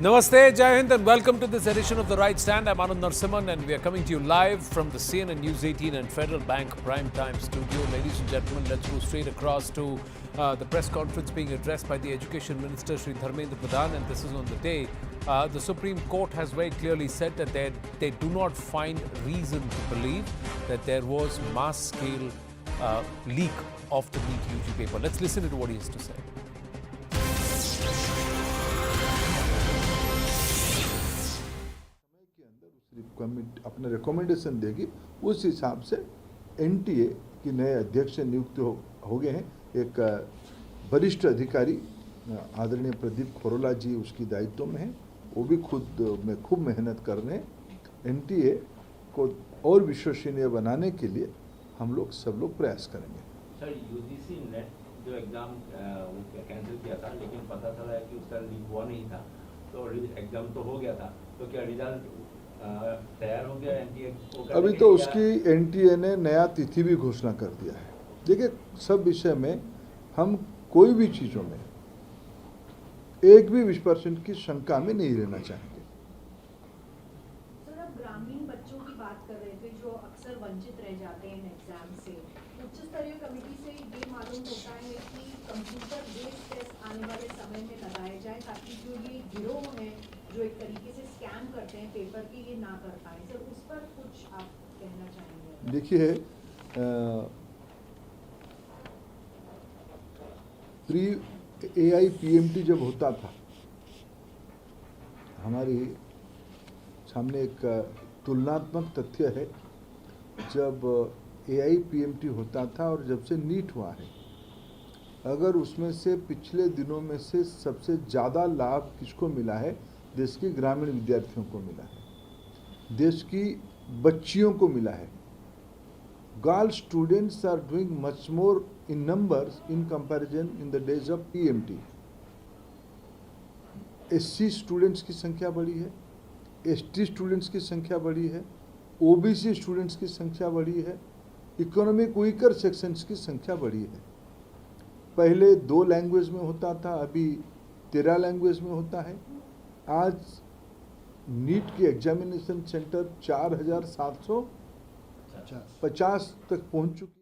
Namaste, Jai Hind, and welcome to this edition of The Right Stand. I'm Anand Narasimhan, and we are coming to you live from the CNN News 18 and Federal Bank Prime Time studio. Ladies and gentlemen, let's go straight across to the press conference being addressed by the Education Minister, Shri Dharmendra Pradhan, and this is on the day. The Supreme Court has very clearly said that they do not find reason to believe that there was mass-scale leak of the NEET UG paper. Let's listen to what he has to say. अपने recommendation देगी उस हिसाब से NTA की नए अध्यक्ष नियुक्त हो गए हैं। एक वरिष्ठ अधिकारी आदरणीय प्रदीप खरोला जी उसकी दायित्व में हैं। वो भी खूब मेहनत कर रहे हैं। एनटीए को और विश्वसनीय बनाने के लिए हम लोग सब लोग प्रयास करेंगे। सर, यूजीसी नेट जो एग्जाम कैंसिल किया था, लेकिन पता चला है कि उसका लीक हुआ नहीं था, तो एग्जाम तो हो गया था, तो क्या रिजल्ट तैयार हो गया एनटीए को? अभी तो उसकी एनटीए ने नया तिथि भी घोषणा कर दिया है। देखिए, सब विषय में हम कोई भी चीज़ों में एक भी 20% की शंका में नहीं रहना चाहेंगे। सर, आप ग्रामीण बच्चों की बात कर रहे थे जो अक्सर वंचित रह जाते हैं एग्जाम से। उच्च स्तरीय कमेटी से ये मालूम होता है कि कंप्यूटर बेस्ड टेस्ट आने वाले समय में लगाए जाए ताकि जो ये गिरोह हैं जो एक तरीके से स्कैम करते हैं पेपर की, ये ना कर पाए। सर, उस पर कुछ आप कहना चाहेंगे? देखिए, प्री AIPMT जब होता था, हमारी सामने एक तुलनात्मक तथ्य है। जब AIPMT होता था और जब से नीट हुआ है, अगर उसमें से पिछले दिनों में से सबसे ज़्यादा लाभ किसको मिला है? देश के ग्रामीण विद्यार्थियों को मिला है, देश की बच्चियों को मिला है। Girl students are doing much more in numbers in comparison in the days of PMT। SC students की संख्या बढ़ी है, ST स्टूडेंट्स की संख्या बढ़ी है, OBC स्टूडेंट्स की संख्या बढ़ी है, इकोनॉमिक वीकर सेक्शंस की संख्या बढ़ी है। पहले 2 लैंग्वेज में होता था, अभी 13 लैंग्वेज में होता है। आज नीट की एग्जामिनेशन सेंटर 4750 तक पहुंच चुकी।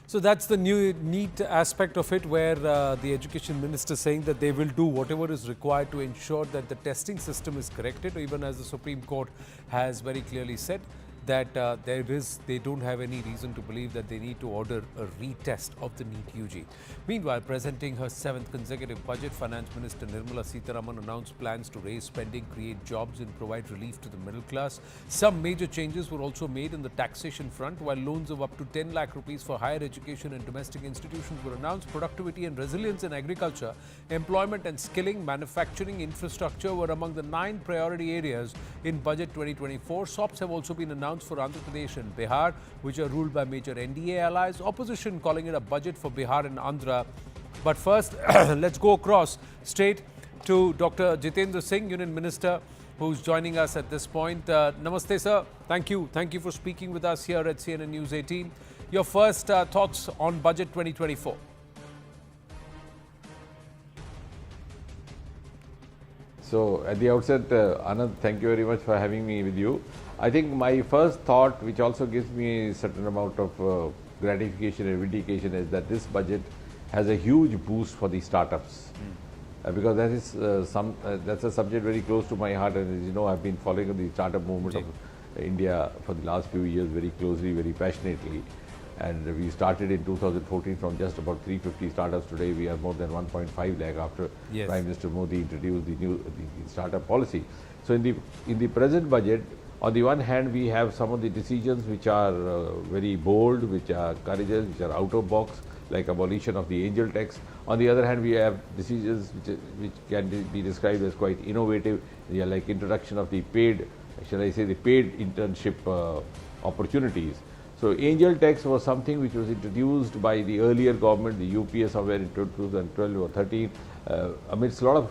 So that's the new NEET aspect of it, where the Education Minister saying that they will do whatever is required to ensure that the testing system is corrected, even as the Supreme Court has very clearly said that they don't have any reason to believe that they need to order a retest of the NEET UG. Meanwhile, presenting her 7th consecutive budget, Finance Minister Nirmala Sitharaman announced plans to raise spending, create jobs and provide relief to the middle class. Some major changes were also made in the taxation front, while loans of up to 10 lakh rupees for higher education and domestic institutions were announced. Productivity and resilience in agriculture, employment and skilling, manufacturing, infrastructure were among the 9 priority areas in Budget 2024. SOPs have also been announced for Andhra Pradesh and Bihar, which are ruled by major NDA allies. Opposition calling it a budget for Bihar and Andhra. But first, let's go across straight to Dr. Jitendra Singh, Union Minister, who's joining us at this point. Namaste, sir. Thank you. Thank you for speaking with us here at CNN News 18. Your first thoughts on Budget 2024. So, at the outset, Anand, thank you very much for having me with you. I think my first thought, which also gives me a certain amount of gratification and vindication, is that this budget has a huge boost for the startups. Because that is that's a subject very close to my heart, and as you know, I've been following the startup movement of India for the last few years very closely, very passionately. And we started in 2014 from just about 350 startups. Today we are more than 1.5 lakh after Prime Minister Modi introduced the startup policy. So in the present budget, on the one hand, we have some of the decisions which are very bold, which are courageous, which are out of box, like abolition of the angel tax. On the other hand, we have decisions which can be described as quite innovative. They are like introduction of the paid, shall I say, the paid internship opportunities. So angel tax was something which was introduced by the earlier government, the UPA, somewhere in 2012 or 13, amidst a lot of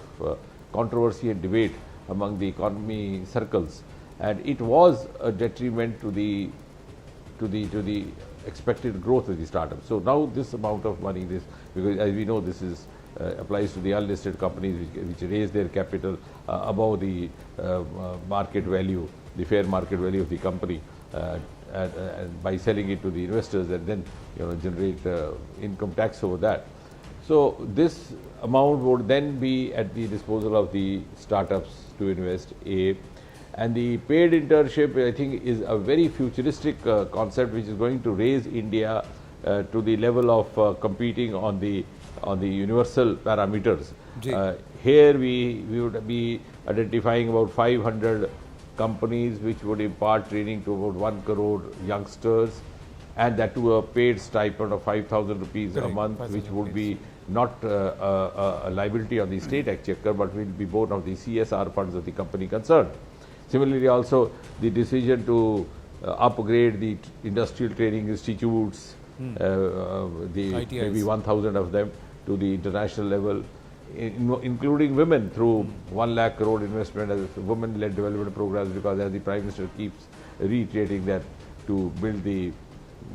controversy and debate among the economy circles, and it was a detriment to the expected growth of the startup. So now this amount of money, because as we know, this is applies to the unlisted companies which raise their capital above the market value, the fair market value of the company, and by selling it to the investors and then generate income tax over that. So this amount would then be at the disposal of the startups to invest. And the paid internship, I think, is a very futuristic concept which is going to raise India to the level of competing on the universal parameters. Here we would be identifying about 500 companies which would impart training to about 1 crore youngsters, and that to a paid stipend of 5,000 rupees a month, which would be not a liability on the state exchequer, but will be borne of the CSR funds of the company concerned. Similarly, also the decision to upgrade the industrial training institutes, maybe 1,000 of them, to the international level, including women through 1 lakh crore investment as women-led development programs, because as the Prime Minister keeps reiterating that to build the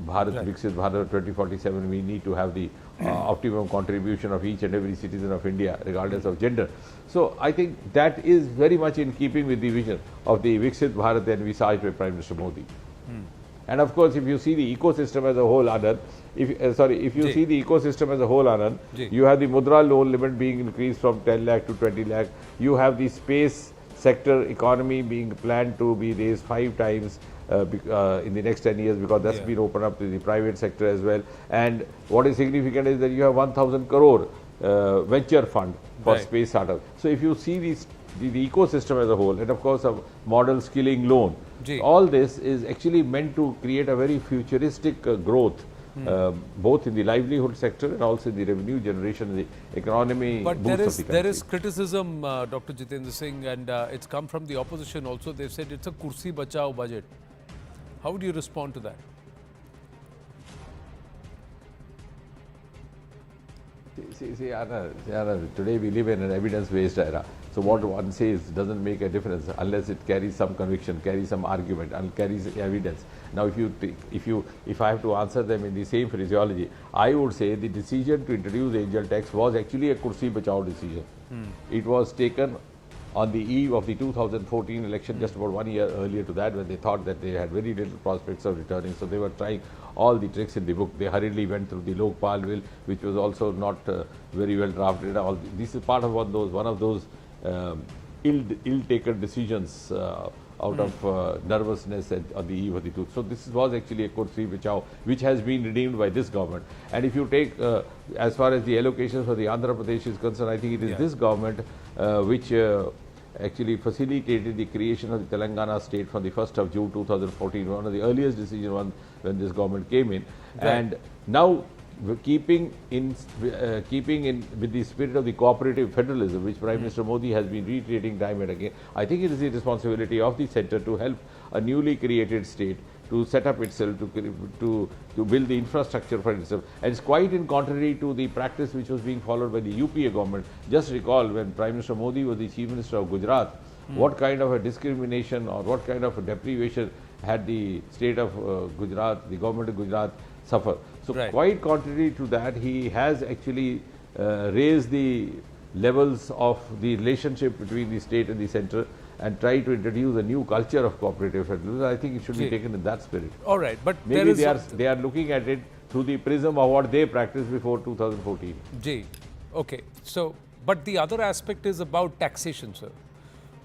Bharat, Viksit Bharat 2047, we need to have the optimum contribution of each and every citizen of India, regardless of gender. So I think that is very much in keeping with the vision of the Viksit Bharat envisaged by Prime Minister Modi. And of course, if you see the ecosystem as a whole, Anand, if you see the ecosystem as a whole, Anand, you have the Mudra loan limit being increased from 10 lakh to 20 lakh. You have the space sector economy being planned to be raised 5 times in the next 10 years, because that's been opened up to the private sector as well. And what is significant is that you have 1,000 crore venture fund for space startup. So if you see the ecosystem as a whole, and of course a model skilling loan, all this is actually meant to create a very futuristic growth, both in the livelihood sector and also in the revenue generation, the economy. But there is criticism, Dr. Jitendra Singh, and it's come from the opposition also. They've said it's a kursi bachao budget. How would you respond to that? See, Anna, today we live in an evidence-based era. So what one says doesn't make a difference unless it carries some conviction, carries some argument, and carries evidence. Now, if I have to answer them in the same phraseology, I would say the decision to introduce angel tax was actually a kursi bachao decision. It was taken on the eve of the 2014 election, just about 1 year earlier to that, when they thought that they had very little prospects of returning. So they were trying all the tricks in the book. They hurriedly went through the Lokpal bill, which was also not very well drafted. This is part of one of those ill-taken decisions out of nervousness on the eve of the truth. So this was actually a kursi bachao, which has been redeemed by this government. And if you take, as far as the allocations for the Andhra Pradesh is concerned, I think it is this government which actually facilitated the creation of the Telangana state from the 1st of June 2014, one of the earliest decisions when this government came in. And now, keeping in with the spirit of the cooperative federalism, which Prime Minister Modi has been reiterating time and again, I think it is the responsibility of the centre to help a newly created state to set up itself, to build the infrastructure for itself. And it's quite in contrary to the practice which was being followed by the UPA government. Just recall when Prime Minister Modi was the Chief Minister of Gujarat, what kind of a discrimination or what kind of a deprivation had the state of Gujarat, the government of Gujarat suffer. So quite contrary to that, he has actually raised the levels of the relationship between the state and the centre and try to introduce a new culture of cooperative federalism. I think it should be taken in that spirit. All right, but maybe they are looking at it through the prism of what they practiced before 2014. Okay. So, but the other aspect is about taxation, sir.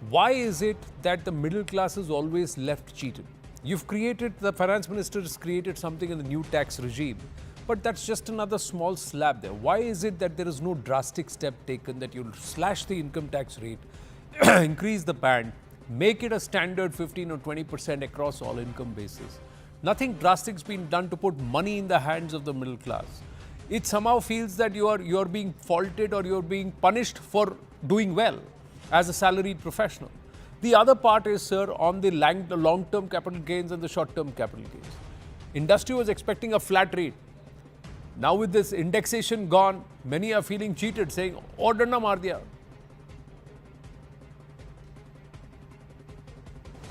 Why is it that the middle class is always left cheated? You've created, the finance minister has created something in the new tax regime, but that's just another small slab there. Why is it that there is no drastic step taken that you'll slash the income tax rate, increase the band, make it a standard 15 or 20% across all income bases? Nothing drastic has been done to put money in the hands of the middle class. It somehow feels that you're being faulted or you're being punished for doing well as a salaried professional. The other part is, sir, on the long-term capital gains and the short-term capital gains. Industry was expecting a flat rate. Now with this indexation gone, many are feeling cheated, saying, order na maar diya.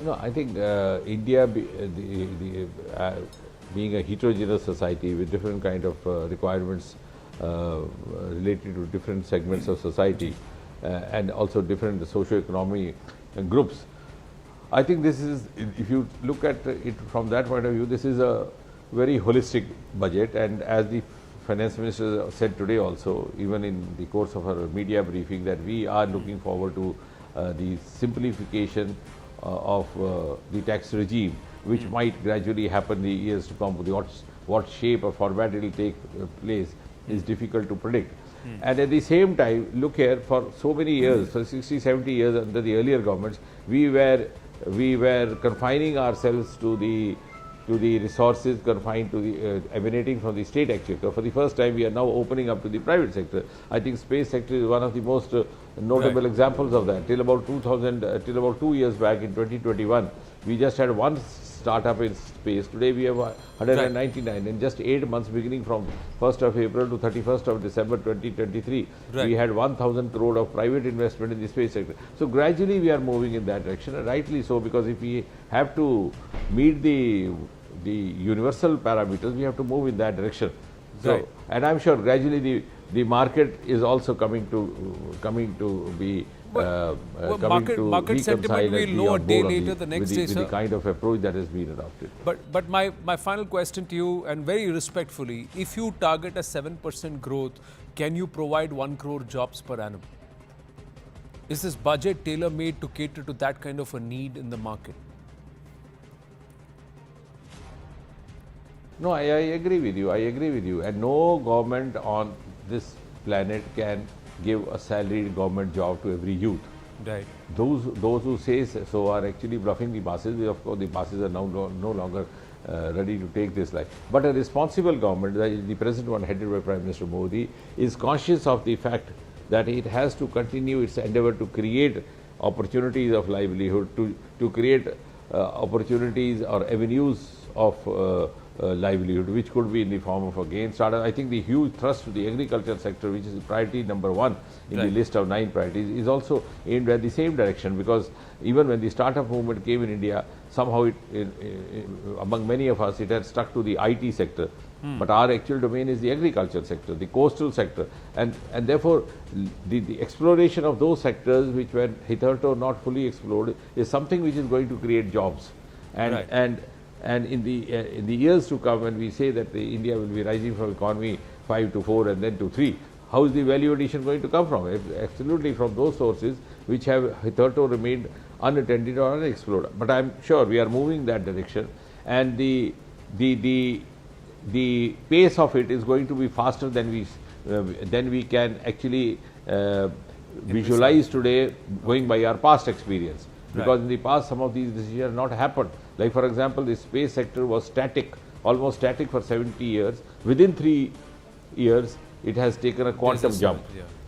No, I think India, being a heterogeneous society with different kind of requirements related to different segments of society and also different socio-economic groups. I think this is, if you look at it from that point of view, this is a very holistic budget, and as the Finance Minister said today also, even in the course of her media briefing, that we are looking forward to the simplification of the tax regime, which might gradually happen in the years to come. What shape or format it will take place is difficult to predict. And at the same time, look here, for so many years, for 60, 70 years under the earlier governments, we were confining ourselves to the resources confined to the emanating from the state exchequer. For the first time, we are now opening up to the private sector. I think space sector is one of the most notable examples of that. Till about 2 years back in 2021, we just had one startup in space. Today we have 199. In just 8 months, beginning from 1st of April to 31st of December 2023, we had 1,000 crore of private investment in the space sector. So gradually we are moving in that direction, and rightly so, because if we have to meet the universal parameters, we have to move in that direction. So, and I'm sure gradually the market is also coming to be market sentiment will know a day later, the next day, with the kind of approach that has been adopted. But my final question to you, and very respectfully, if you target a 7% growth, can you provide 1 crore jobs per annum? Is this budget tailor-made to cater to that kind of a need in the market? No, I agree with you. I agree with you. And no government on this planet can give a salaried government job to every youth. Right. Those who say so are actually bluffing the masses. Of course, the masses are now no longer ready to take this life. But a responsible government, the present one headed by Prime Minister Modi, is conscious of the fact that it has to continue its endeavor to create opportunities of livelihood, to create opportunities or avenues of livelihood, which could be in the form of a gain startup. I think the huge thrust to the agriculture sector, which is priority number 1 in the list of 9 priorities, is also aimed at the same direction, because even when the startup movement came in India, somehow among many of us, it had stuck to the IT sector. But our actual domain is the agriculture sector, the coastal sector, and therefore the exploration of those sectors which were hitherto not fully explored is something which is going to create jobs. And in the years to come, when we say that India will be rising from economy 5 to 4 and then to 3, how is the value addition going to come from? Absolutely from those sources which have hitherto remained unattended or unexplored. But I am sure we are moving that direction, and the pace of it is going to be faster than we can actually visualize today, going by our past experience. Because in the past, some of these decisions have not happened. Like, for example, the space sector was static, almost static for 70 years. Within 3 years, it has taken a quantum jump.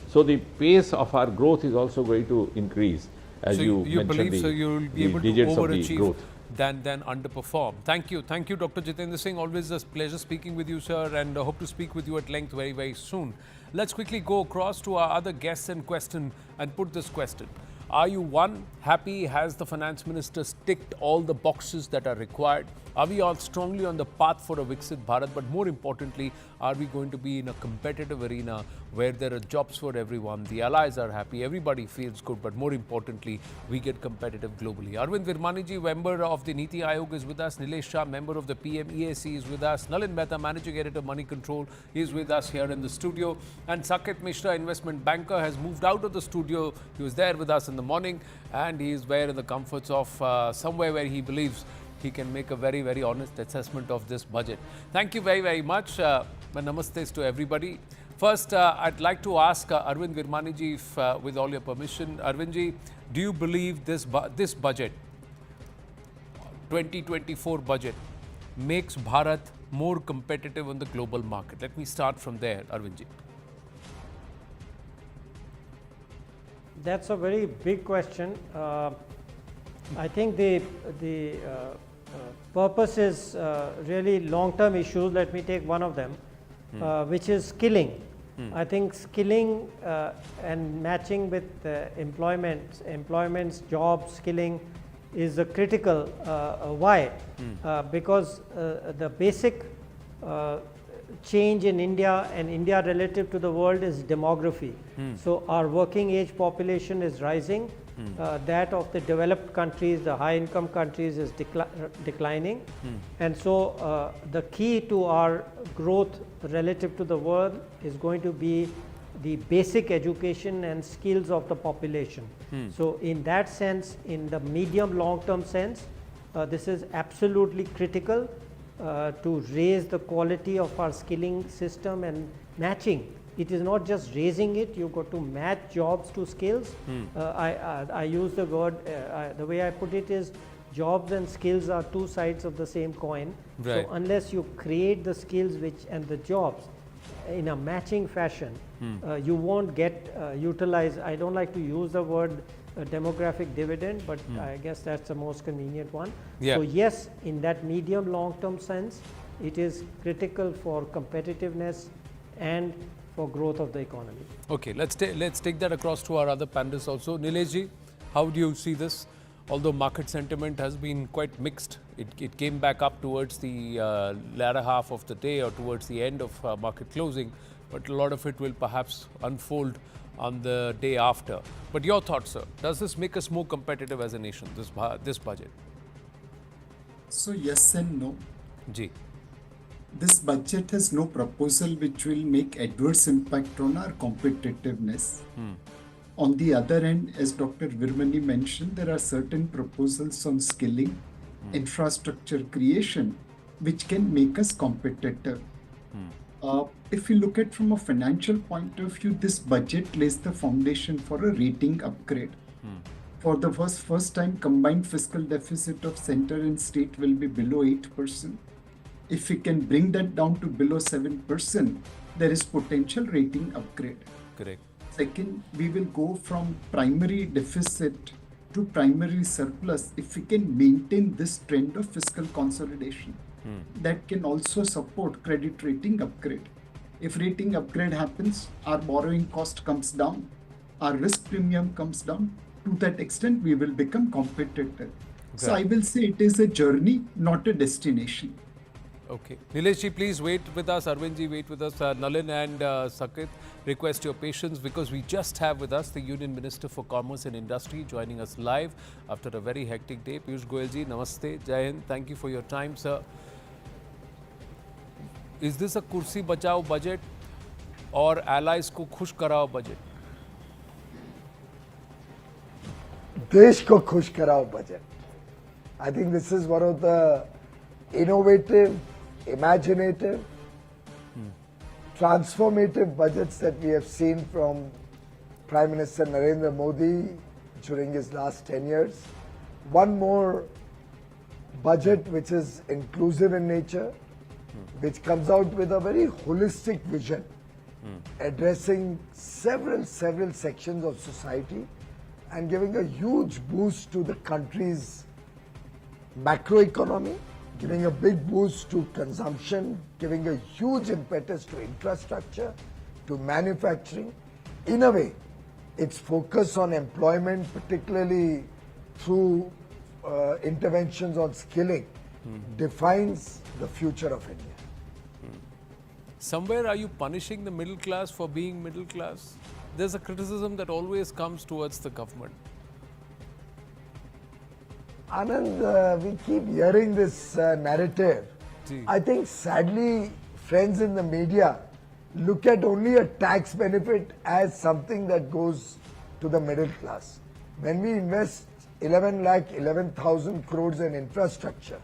So the pace of our growth is also going to increase, as you mentioned, believe so you will be able to digits of the overachieve growth than underperform. Thank you, Dr. Jitendra Singh. Always a pleasure speaking with you, sir, and hope to speak with you at length very, very soon. Let's quickly go across to our other guests and put this question. Are you, one, happy? Has the finance minister ticked all the boxes that are required? Are we all strongly on the path for a Viksit Bharat? But more importantly, are we going to be in a competitive arena where there are jobs for everyone? The allies are happy, everybody feels good, but more importantly, we get competitive globally. Arvind Virmaniji, member of the Niti Aayog, is with us. Nilesh Shah, member of the PMEAC, is with us. Nalin Mehta, managing editor, Money Control, is with us here in the studio. And Saket Mishra, investment banker, has moved out of the studio. He was there with us in the morning, and he is there in the comforts of somewhere where he believes he can make a very, very honest assessment of this budget. Thank you very, very much. My namastes to everybody. First, I'd like to ask Arvind Virmaniji, if, with all your permission, Arvindji, do you believe this budget, 2024 budget, makes Bharat more competitive on the global market? Let me start from there, Arvindji. That's a very big question. I think the purpose is really long-term issues. Let me take one of them, which is skilling. I think skilling and matching with employment's job skilling is a critical why? Because the basic change in India and India relative to the world is demography. So our working age population is rising. That of the developed countries, the high income countries is declining. And so the key to our growth relative to the world is going to be the basic education and skills of the population. So in that sense, in the medium long term sense, this is absolutely critical to raise the quality of our skilling system and matching. It is not just raising it, you've got to match jobs to skills. I use the word, the way I put it is, jobs and skills are two sides of the same coin. Right. So unless you create the skills and the jobs in a matching fashion, you won't get utilized. I don't like to use the word demographic dividend, but I guess that's the most convenient one. Yeah. So yes, in that medium long term sense, it is critical for competitiveness and for growth of the economy. Okay, let's take that across to our other panelists also. Nileshji, how do you see this? Although market sentiment has been quite mixed, it came back up towards the latter half of the day or towards the end of market closing, but a lot of it will perhaps unfold on the day after. But your thoughts, sir? Does this make us more competitive as a nation, this budget? So yes and no. Ji. This budget has no proposal which will make adverse impact on our competitiveness. On the other hand, as Dr. Virmani mentioned, there are certain proposals on skilling, infrastructure creation, which can make us competitive. If we look at from a financial point of view, this budget lays the foundation for a rating upgrade. For the first time, combined fiscal deficit of center and state will be below 8%. If we can bring that down to below 7%, there is potential rating upgrade. Correct. Second, we will go from primary deficit to primary surplus if we can maintain this trend of fiscal consolidation. That can also support credit rating upgrade. If rating upgrade happens, our borrowing cost comes down, our risk premium comes down. To that extent, we will become competitive. Okay. So I will say it is a journey, not a destination. Okay. Nileshji, please wait with us. Arvindji, wait with us. Nalin and Sakit, request your patience because we just have with us the Union Minister for Commerce and Industry joining us live after a very hectic day. Piyush Goyal ji, namaste. Jai Hind. Thank you for your time, sir. Is this a kursi bachao budget or allies ko khush karao budget? देश को खुश कराओ budget. I think this is one of the innovative, imaginative, transformative budgets that we have seen from Prime Minister Narendra Modi during his last 10 years. One more budget which is inclusive in nature, which comes out with a very holistic vision, addressing several sections of society and giving a huge boost to the country's macroeconomy, giving a big boost to consumption, giving a huge impetus to infrastructure, to manufacturing. In a way, its focus on employment, particularly through interventions on skilling, defines the future of India. Somewhere are you punishing the middle class for being middle class? There's a criticism that always comes towards the government. Anand, we keep hearing this narrative. Gee. I think sadly, friends in the media look at only a tax benefit as something that goes to the middle class. When we invest 11,000 crores in infrastructure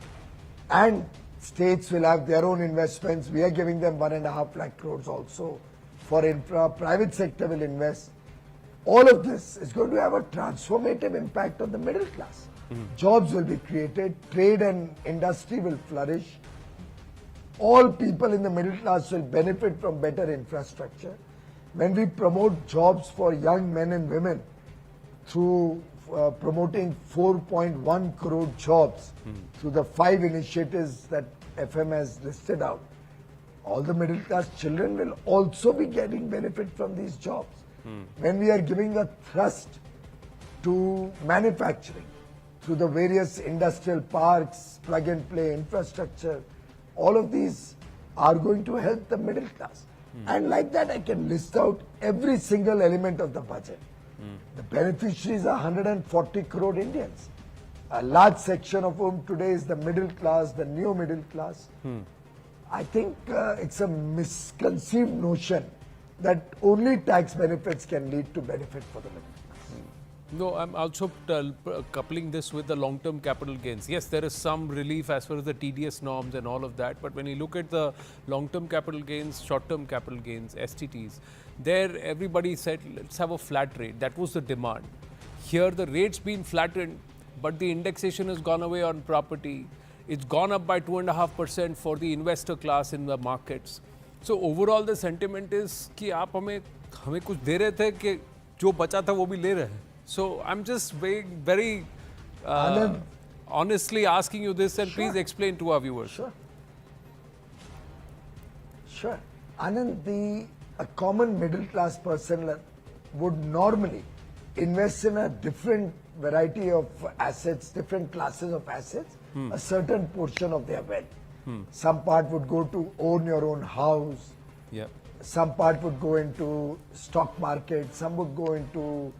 and states will have their own investments, we are giving them 1.5 lakh crores also for infra, private sector will invest. All of this is going to have a transformative impact on the middle class. Jobs will be created, trade and industry will flourish. All people in the middle class will benefit from better infrastructure. When we promote jobs for young men and women through promoting 4.1 crore jobs through the 5 initiatives that FM has listed out, all the middle class children will also be getting benefit from these jobs. When we are giving a thrust to manufacturing through the various industrial parks, plug and play infrastructure, all of these are going to help the middle class. And like that, I can list out every single element of the budget. The beneficiaries are 140 crore Indians. A large section of whom today is the middle class, the new middle class. I think it's a misconceived notion that only tax benefits can lead to benefit for the middle class. No, I'm also coupling this with the long-term capital gains. Yes, there is some relief as far as the TDS norms and all of that, but when you look at the long-term capital gains, short-term capital gains, STTs, there everybody said, let's have a flat rate. That was the demand. Here the rate's been flattened, but the indexation has gone away on property. It's gone up by 2.5% for the investor class in the markets. So overall the sentiment is कि आप हमें कुछ दे रहे थे कि जो बचा था वो भी ले रहे हैं. So I'm just being very honestly asking you this, and please explain to our viewers. Sure. Anand, a common middle class person would normally invest in a different variety of assets, different classes of assets, a certain portion of their wealth. Some part would go to own your own house. Yeah. Some part would go into stock market. Some would go into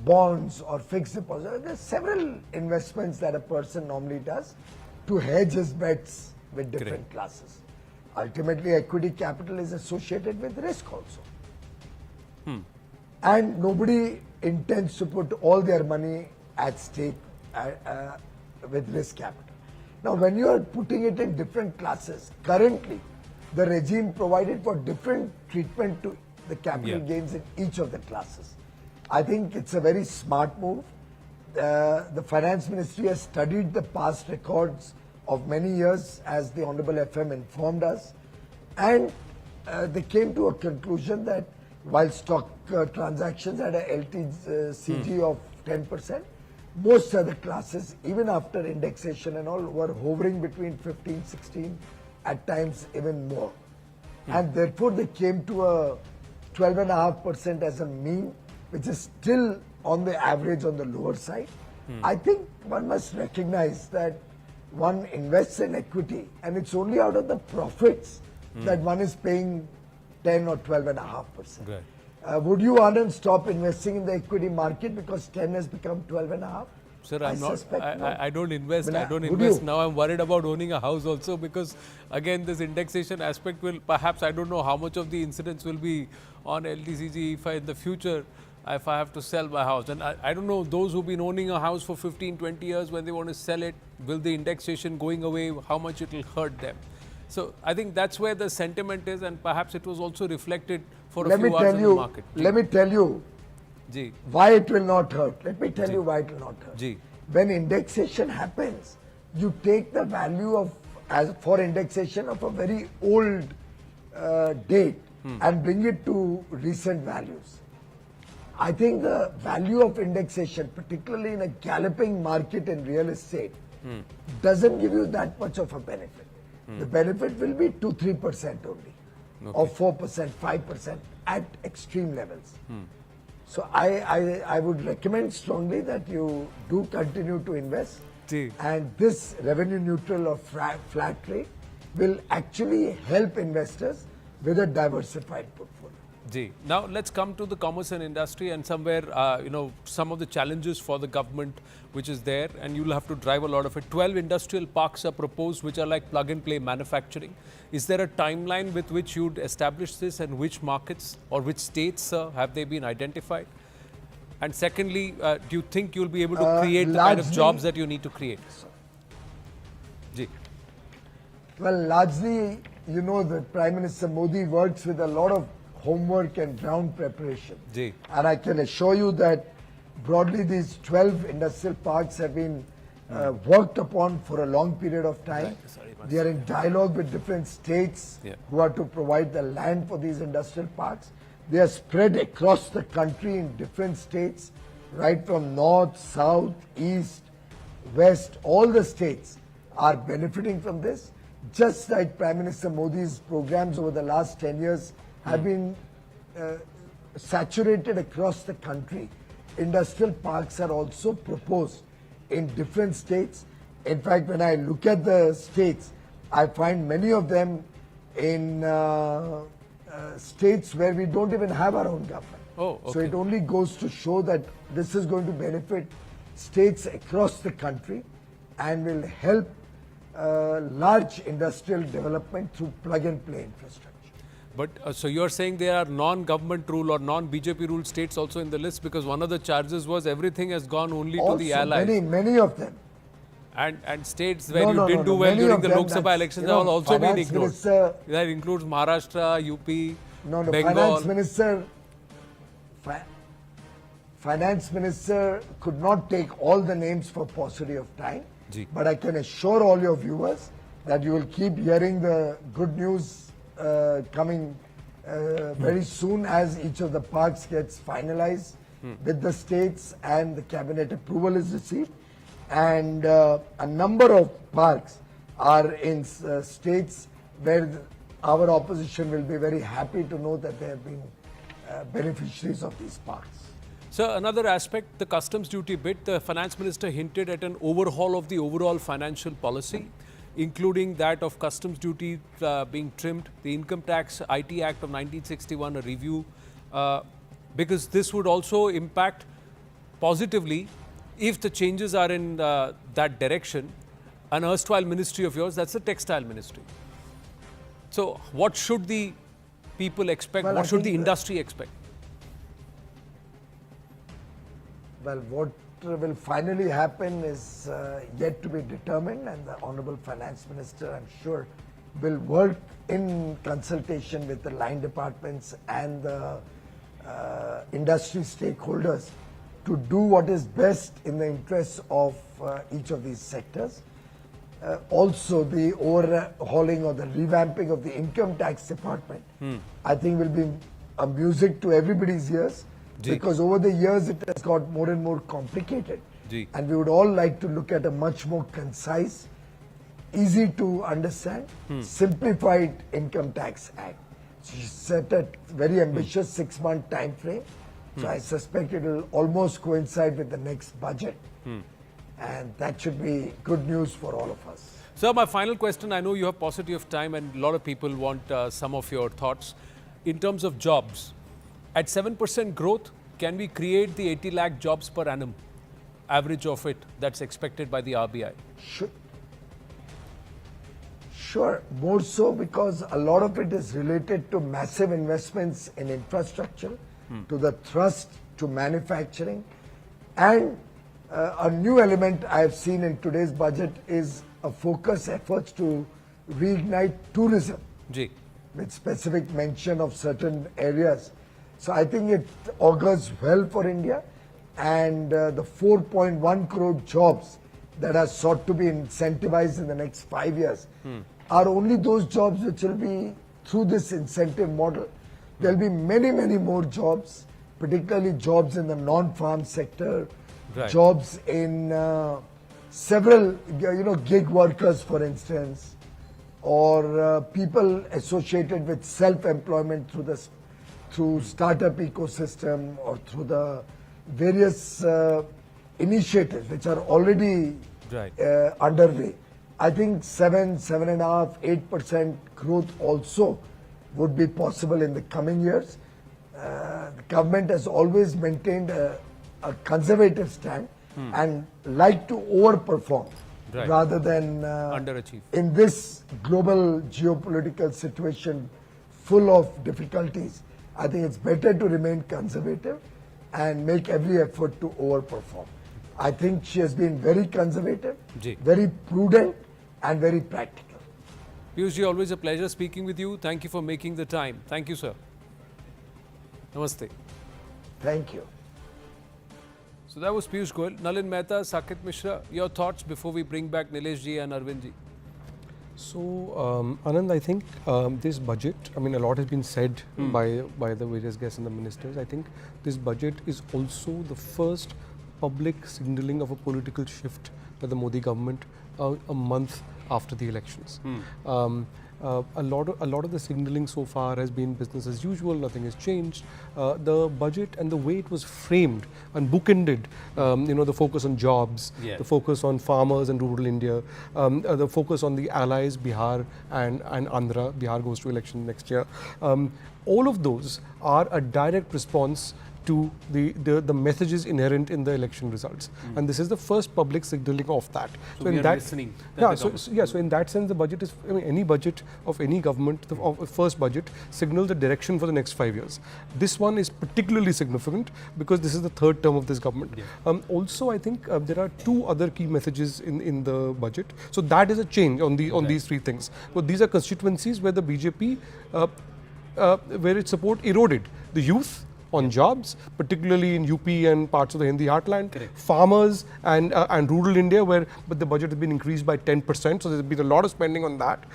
bonds or fixed deposit. There are several investments that a person normally does to hedge his bets with different classes. Ultimately, equity capital is associated with risk also. And nobody intends to put all their money at stake with risk capital. Now, when you are putting it in different classes, currently the regime provided for different treatment to the capital gains in each of the classes. I think it's a very smart move. The Finance Ministry has studied the past records of many years, as the Honorable FM informed us, and they came to a conclusion that while stock transactions had a LTCG of 10%, most other classes, even after indexation and all, were hovering between 15, 16, at times even more. And therefore they came to a 12.5% as a mean, which is still on the average on the lower side. I think one must recognize that one invests in equity, and it's only out of the profits that one is paying 10 or 12.5%. Right. Would you, Anand, stop investing in the equity market because 10 has become 12.5? Sir, I'm not. I don't invest. I don't Would invest. you? Now I'm worried about owning a house also, because again this indexation aspect will perhaps, I don't know how much of the incidence will be on LTCG if in the future if I have to sell my house. And I don't know, those who've been owning a house for 15, 20 years, when they want to sell it, will the indexation going away, how much it will hurt them? So I think that's where the sentiment is, and perhaps it was also reflected for a few hours in the market. Let me tell you Ji. why it will not hurt. Let me tell you why it will not hurt. Ji. When indexation happens, you take the value of, as for indexation of a very old date and bring it to recent values. I think the value of indexation, particularly in a galloping market in real estate, doesn't give you that much of a benefit. The benefit will be 2-3% only, or 4%, 5% at extreme levels. So I would recommend strongly that you do continue to invest, and this revenue neutral or flat rate will actually help investors with a diversified portfolio. Ji. Now let's come to the commerce and industry, and somewhere some of the challenges for the government which is there, and you'll have to drive a lot of it. 12 industrial parks are proposed which are like plug and play manufacturing. Is there a timeline with which you'd establish this, and which markets or which states have they been identified? And secondly, do you think you'll be able to create the kind of jobs that you need to create? Ji. Well, largely, you know that Prime Minister Modi works with a lot of homework and ground preparation. Ji. And I can assure you that broadly these 12 industrial parks have been worked upon for a long period of time. They are in dialogue with different states who are to provide the land for these industrial parks. They are spread across the country in different states, right from north, south, east, west. All the states are benefiting from this. Just like Prime Minister Modi's programs over the last 10 years have been saturated across the country, industrial parks are also proposed in different states. In fact, when I look at the states, I find many of them in states where we don't even have our own government. Oh, So okay. it only goes to show that this is going to benefit states across the country and will help large industrial development through plug-and-play infrastructure. But so you're saying there are non-government rule or non-BJP ruled states also in the list, because one of the charges was everything has gone only to the Also, allies. many of them. And states where No, you no, didn't no, do no. well Many during of the them, Lok Sabha that's, elections you know, have also been Finance ignored. Minister- That includes Maharashtra, UP, No, Bengal. Finance Minister could not take all the names for paucity of time. Ji. But I can assure all your viewers that you will keep hearing the good news coming very soon as each of the parks gets finalized with the states and the cabinet approval is received. And a number of parks are in states where our opposition will be very happy to know that they have been beneficiaries of these parks. So another aspect, the customs duty bit, the finance minister hinted at an overhaul of the overall financial policy, including that of customs duty being trimmed, the Income Tax IT Act of 1961, a review, because this would also impact positively if the changes are in that direction. An erstwhile ministry of yours, that's the textile ministry. So what should the people expect? Well, what I should the think industry expect? Well, what will finally happen is yet to be determined, and the Honorable Finance Minister, I'm sure, will work in consultation with the line departments and the industry stakeholders to do what is best in the interests of each of these sectors. Also, the overhauling or the revamping of the income tax department, I think, will be a music to everybody's ears. Ji. Because over the years it has got more and more complicated. Ji. And we would all like to look at a much more concise, easy to understand, simplified income tax act. She set a very ambitious 6-month time frame. So I suspect it will almost coincide with the next budget. And that should be good news for all of us. Sir, my final question, I know you have paucity of time and a lot of people want some of your thoughts. In terms of jobs, at 7% growth, can we create the 80 lakh jobs per annum, average of it, that's expected by the RBI? Sure, more so because a lot of it is related to massive investments in infrastructure, to the thrust to manufacturing, and a new element I have seen in today's budget is a focus efforts to reignite tourism, Ji. with specific mention of certain areas. So I think it augurs well for India, and the 4.1 crore jobs that are sought to be incentivized in the next 5 years are only those jobs which will be through this incentive model. There will be many, many more jobs, particularly jobs in the non-farm sector, Right. jobs in several, gig workers, for instance, or people associated with self-employment through startup ecosystem or through the various initiatives which are already Right. underway. I think 7.5%, 8% growth also would be possible in the coming years. The government has always maintained a conservative stand and like to overperform Right. rather than Underachieve. in this global geopolitical situation full of difficulties. I think it's better to remain conservative and make every effort to overperform. I think she has been very conservative, Ji. very prudent, and very practical. Piyush ji, always a pleasure speaking with you. Thank you for making the time. Thank you, sir. Namaste. Thank you. So that was Piyush Goyal. Nalin Mehta, Saket Mishra, your thoughts before we bring back Nilesh ji and Arvind ji. So, Anand, I think this budget, I mean, a lot has been said by the various guests and the ministers. I think this budget is also the first public signaling of a political shift by the Modi government a month after the elections. a lot of the signaling so far has been business as usual, nothing has changed. The budget and the way it was framed and bookended, the focus on jobs, the focus on farmers and rural India, the focus on the allies, Bihar and Andhra. Bihar goes to election next year. All of those are a direct response to the messages inherent in the election results, and this is the first public signaling of that. So in that, listening. So in that sense, the budget is, any budget of any government, the first budget signals the direction for the next 5 years. This one is particularly significant because this is the third term of this government. Also, I think there are two other key messages in the budget. So that is a change on these three things. So these are constituencies where the BJP, where its support eroded. The youth on jobs, particularly in UP and parts of the Hindi heartland, farmers and rural India, but the budget has been increased by 10%. So there's been a lot of spending on that.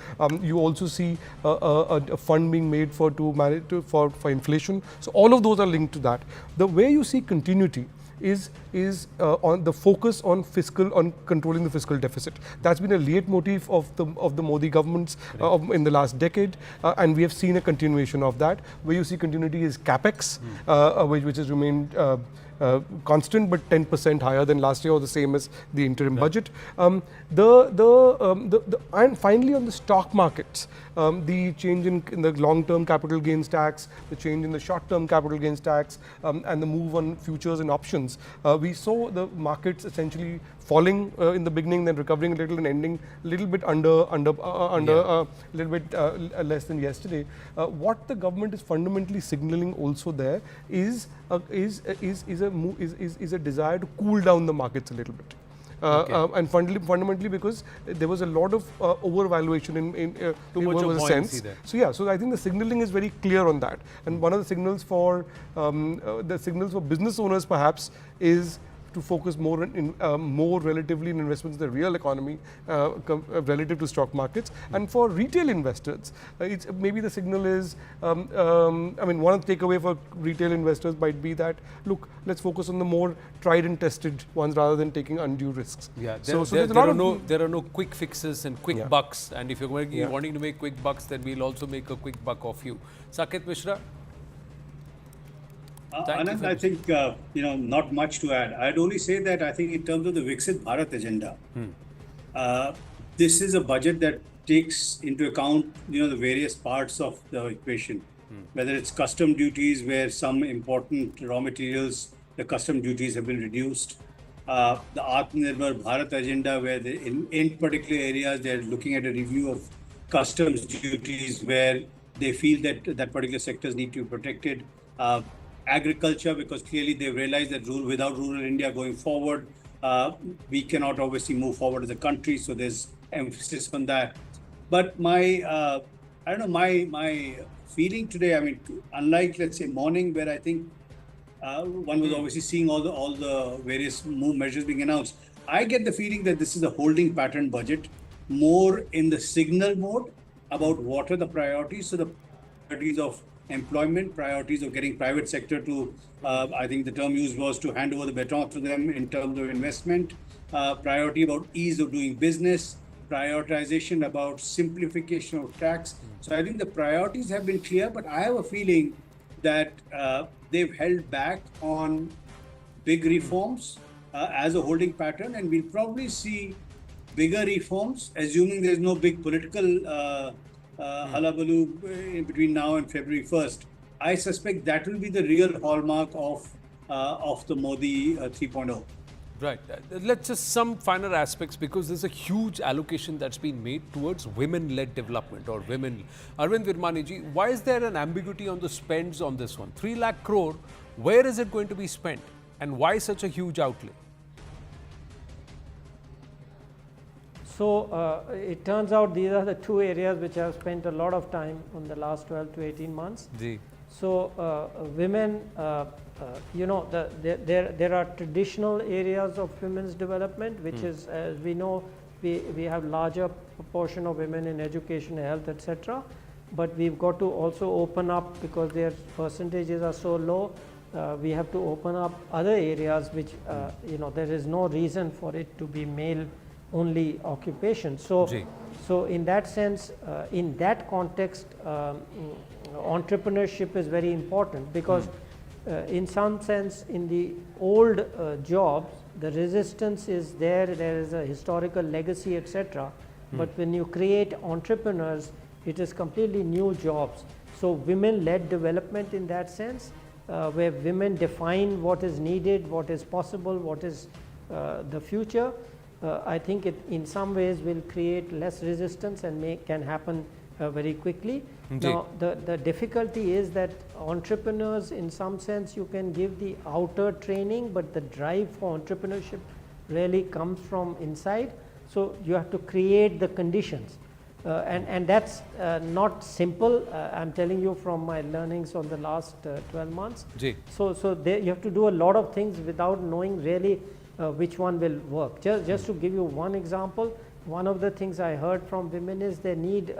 You also see a fund being made for inflation. So all of those are linked to that. The way you see continuity is on the focus on controlling the fiscal deficit. That's been a leitmotif of the Modi governments in the last decade, and we have seen a continuation of that. Where you see continuity is capex, which has remained constant but 10% higher than last year, or the same as the interim budget. And finally on the stock markets, the change in the long-term capital gains tax, the change in the short-term capital gains tax, and the move on futures and options. We saw the markets essentially falling in the beginning, then recovering a little and ending a little bit under a little bit less than yesterday. What the government is fundamentally signaling also there is a desire to cool down the markets a little bit. And fundamentally because there was a lot of overvaluation in too much of buoyancy there. So I think the signaling is very clear on that. And one of the signals for business owners perhaps is to focus more relatively in investments in the real economy relative to stock markets. And for retail investors, it's maybe the signal is, one of the takeaway for retail investors might be that, look, let's focus on the more tried and tested ones rather than taking undue risks. Yeah, there are no quick fixes and quick bucks. And if you're wanting to make quick bucks, then we'll also make a quick buck of you. Saket Mishra? Anand, I think, not much to add. I'd only say that I think in terms of the Viksit Bharat agenda, this is a budget that takes into account, the various parts of the equation, whether it's custom duties, where some important raw materials, the custom duties have been reduced, the Atmanirbhar Bharat agenda, where in particular areas, they're looking at a review of customs duties, where they feel that particular sectors need to be protected. Agriculture, because clearly they realize that without rural India going forward, we cannot obviously move forward as a country. So there's emphasis on that. But my feeling today, unlike let's say morning, where I think one was obviously seeing all the various measures being announced, I get the feeling that this is a holding pattern budget, more in the signal mode about what are the priorities. So the priorities of employment, priorities of getting private sector to, I think the term used was to hand over the baton to them in terms of investment, priority about ease of doing business, prioritization about simplification of tax. So I think the priorities have been clear, but I have a feeling that they've held back on big reforms as a holding pattern, and we'll probably see bigger reforms, assuming there's no big political hullabaloo in between now and February 1st. I suspect that will be the real hallmark of the Modi 3.0. Right. Let's just some finer aspects, because there's a huge allocation that's been made towards women-led development or women. Arvind Virmaniji, why is there an ambiguity on the spends on this one? 3 lakh crore, where is it going to be spent? And why such a huge outlay? So it turns out these are the two areas which I have spent a lot of time on the last 12 to 18 months. So women, there are traditional areas of women's development, which is, as we know, we have larger proportion of women in education, health, etc. But we've got to also open up, because their percentages are so low. We have to open up other areas which, there is no reason for it to be male only occupation. So, Ji. so in that sense, in that context, entrepreneurship is very important, because in some sense in the old jobs, the resistance is there is a historical legacy, etc. But when you create entrepreneurs, it is completely new jobs. So women-led development in that sense, where women define what is needed, what is possible, what is the future, I think it in some ways will create less resistance and can happen very quickly. Indeed. Now the difficulty is that entrepreneurs, in some sense you can give the outer training, but the drive for entrepreneurship really comes from inside. So you have to create the conditions, and that's not simple. I'm telling you from my learnings on the last 12 months. Ji. So there you have to do a lot of things without knowing really which one will work. Just to give you one example, one of the things I heard from women is they need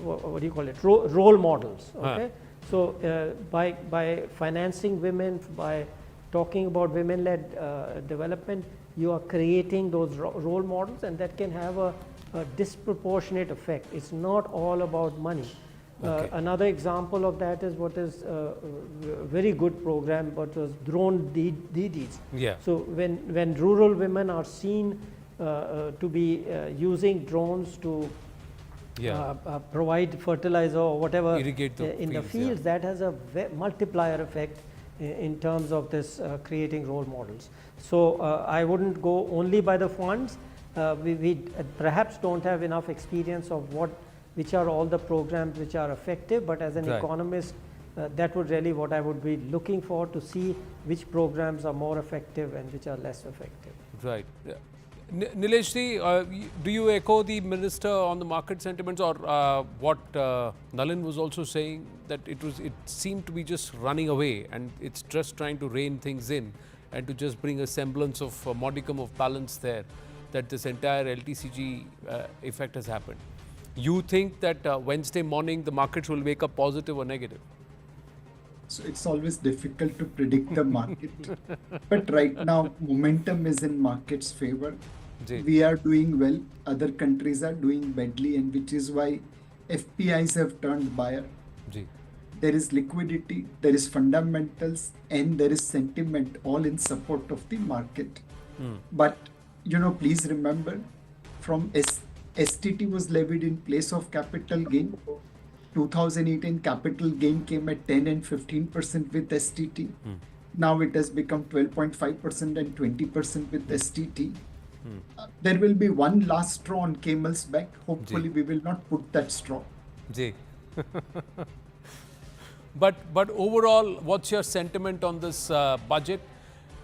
what do you call it, role models. Okay, so by financing women, by talking about women-led development, you are creating those role models, and that can have a disproportionate effect. It's not all about money. Okay. Another example of that is what is a very good program, what was drone Didis. Yeah. So when rural women are seen to be using drones to provide fertilizer or whatever Irrigate the in the fields, fields, that has a multiplier effect in terms of this creating role models. So I wouldn't go only by the funds. We perhaps don't have enough experience of which are all the programs which are effective, but as an Right. economist, that would really what I would be looking for, to see which programs are more effective and which are less effective. Right. Nilesh ji, do you echo the minister on the market sentiments, or what Nalin was also saying, that it seemed to be just running away and it's just trying to rein things in and to just bring a semblance of a modicum of balance there, that this entire LTCG effect has happened? You think that Wednesday morning the markets will wake up positive or negative? So it's always difficult to predict the market. But right now, momentum is in market's favor. Ji. We are doing well. Other countries are doing badly, and which is why FPIs have turned buyer. Ji. There is liquidity, there is fundamentals, and there is sentiment, all in support of the market. But, please remember, from STT was levied in place of capital gain. 2018 capital gain came at 10 and 15% with STT. Now it has become 12.5% and 20% with STT. There will be one last straw on camel's back. Hopefully we will not put that straw. Ji. But overall, what's your sentiment on this budget?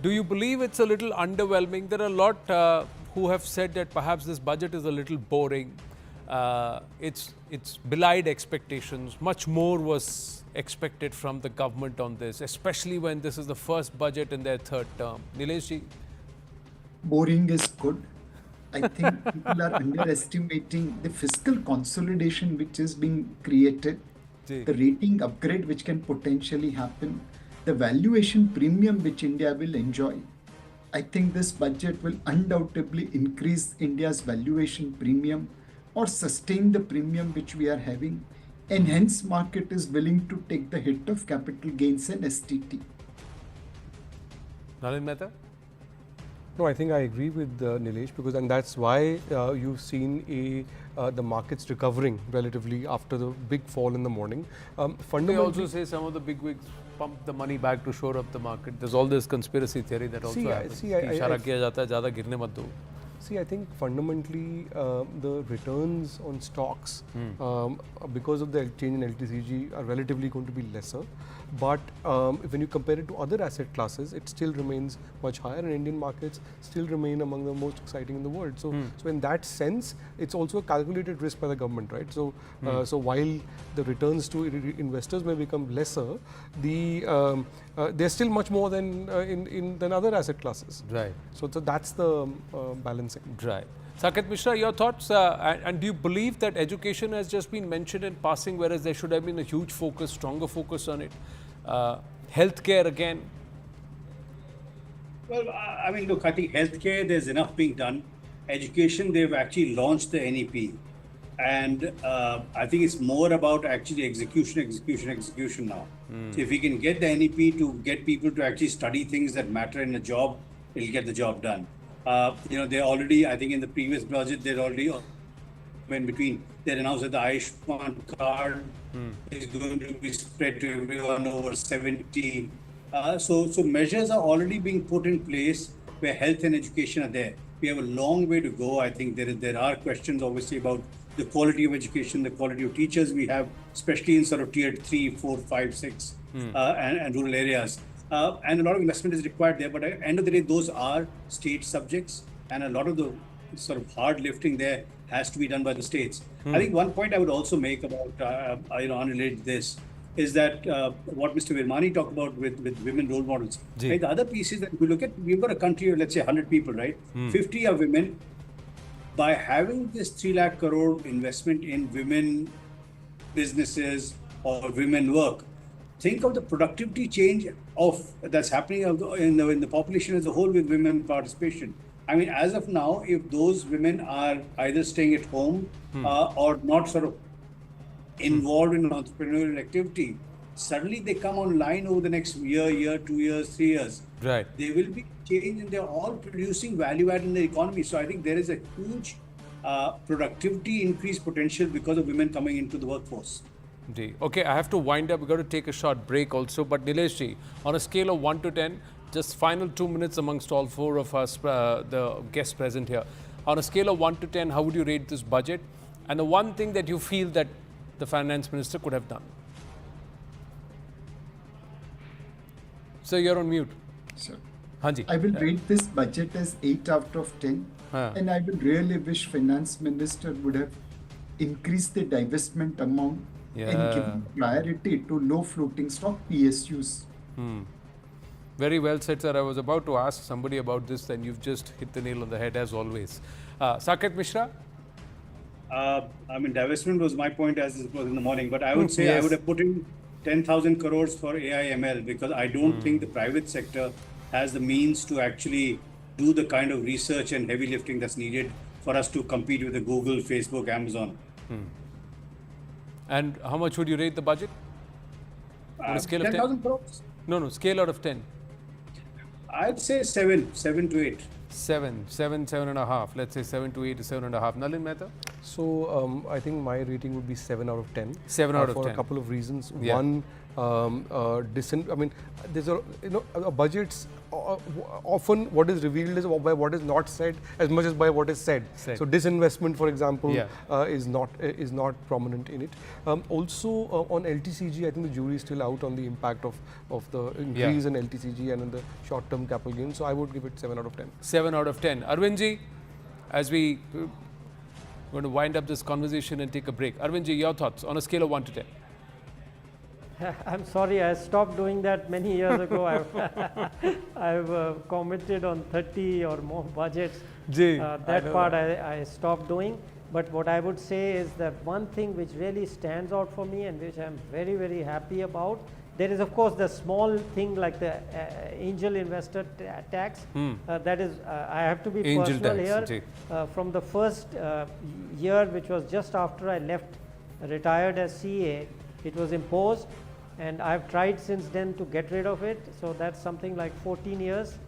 Do you believe it's a little underwhelming? There are a lot who have said that perhaps this budget is a little boring. It's belied expectations. Much more was expected from the government on this, especially when this is the first budget in their third term. Nilesh ji? Boring is good. I think people are underestimating the fiscal consolidation which is being created, Ji. the rating upgrade which can potentially happen, the valuation premium which India will enjoy. I think this budget will undoubtedly increase India's valuation premium or sustain the premium which we are having, and hence market is willing to take the hit of capital gains and STT. Nalin Mehta? No, I think I agree with Nilesh, and that's why you've seen the markets recovering relatively after the big fall in the morning. They Fundamentally, also say some of the big wigs pump the money back to shore up the market. There's all this conspiracy theory that also happens. इशारा किया जाता है, ज़्यादा गिरने मत दो. See, I think fundamentally the returns on stocks because of the change in LTCG are relatively going to be lesser. But when you compare it to other asset classes, it still remains much higher, and Indian markets still remain among the most exciting in the world. So, so in that sense, it's also a calculated risk by the government, right? So, so while the returns to investors may become lesser, they're still much more than than other asset classes. Right. So that's the balancing. Right. Saket Mishra, your thoughts? And do you believe that education has just been mentioned in passing, whereas there should have been a huge focus, stronger focus on it? Healthcare again? Well, I mean, look, I think healthcare, there's enough being done. Education, they've actually launched the NEP. And I think it's more about actually execution now. So if we can get the NEP to get people to actually study things that matter in a job, it'll get the job done. They already, I think in the previous budget, they're already in between. They announced that the Ayushman card is going to be spread to everyone over 70. So measures are already being put in place where health and education are there. We have a long way to go. I think there are questions obviously about the quality of education, the quality of teachers we have, especially in sort of tier 3, 4, 5, 6 and rural areas. And a lot of investment is required there. But at the end of the day, those are state subjects, and a lot of the sort of hard lifting there has to be done by the states. I think one point I would also make about, unrelated to this, is that what Mr. Virmani talked about with women role models. Right? The other piece is that if we look at, we've got a country of, let's say, 100 people, right? 50 are women. By having this 3 lakh crore investment in women businesses or women work, think of the productivity change that's happening in the population as a whole with women participation. I mean, as of now, if those women are either staying at home or not sort of involved in entrepreneurial activity, suddenly they come online over the next year, 2 years, 3 years. Right. They will be changed and they're all producing value add in the economy. So I think there is a huge productivity increase potential because of women coming into the workforce. Indeed. Okay, I have to wind up. We've got to take a short break also. But Nilesh ji, on a scale of 1 to 10, just final 2 minutes amongst all 4 of us, the guests present here. On a scale of 1 to 10, how would you rate this budget? And the one thing that you feel that the finance minister could have done? So you're on mute. Sir, Hanji. I will rate this budget as 8 out of 10. And I will really wish finance minister would have increased the divestment amount and given priority to low floating stock PSUs. Very well said, sir. I was about to ask somebody about this, and you've just hit the nail on the head as always. Saket Mishra? I mean, divestment was my point as it was in the morning, but I would say I would have put in 10,000 crores for AIML because I don't think the private sector has the means to actually do the kind of research and heavy lifting that's needed for us to compete with the Google, Facebook, Amazon. And how much would you rate the budget? On a scale of 10,000 crores. No, scale out of 10. I'd say 7 to 8. 7.5. Let's say 7 to 8 is 7.5. Nalin Mehta? So I think my rating would be 7 out of 10. 7 out of 10. For a couple of reasons. Yeah. One, there's budgets. Often what is revealed is by what is not said as much as by what is said. So disinvestment, for example, is not prominent in it. Also on LTCG, I think the jury is still out on the impact of the increase in LTCG and in the short-term capital gains. So I would give it 7 out of 10. 7 out of 10. Arvindji, as we going to wind up this conversation and take a break. Arvindji, your thoughts on a scale of 1 to 10. I'm sorry, I stopped doing that many years ago. I've commented on 30 or more budgets. That part I stopped doing. But what I would say is that one thing which really stands out for me and which I'm very, very happy about, there is of course the small thing like the angel investor tax. That is, I have to be angel personal tax, here. From the first year, which was just after I retired as CA, it was imposed. And I've tried since then to get rid of it. So that's something like 14 years.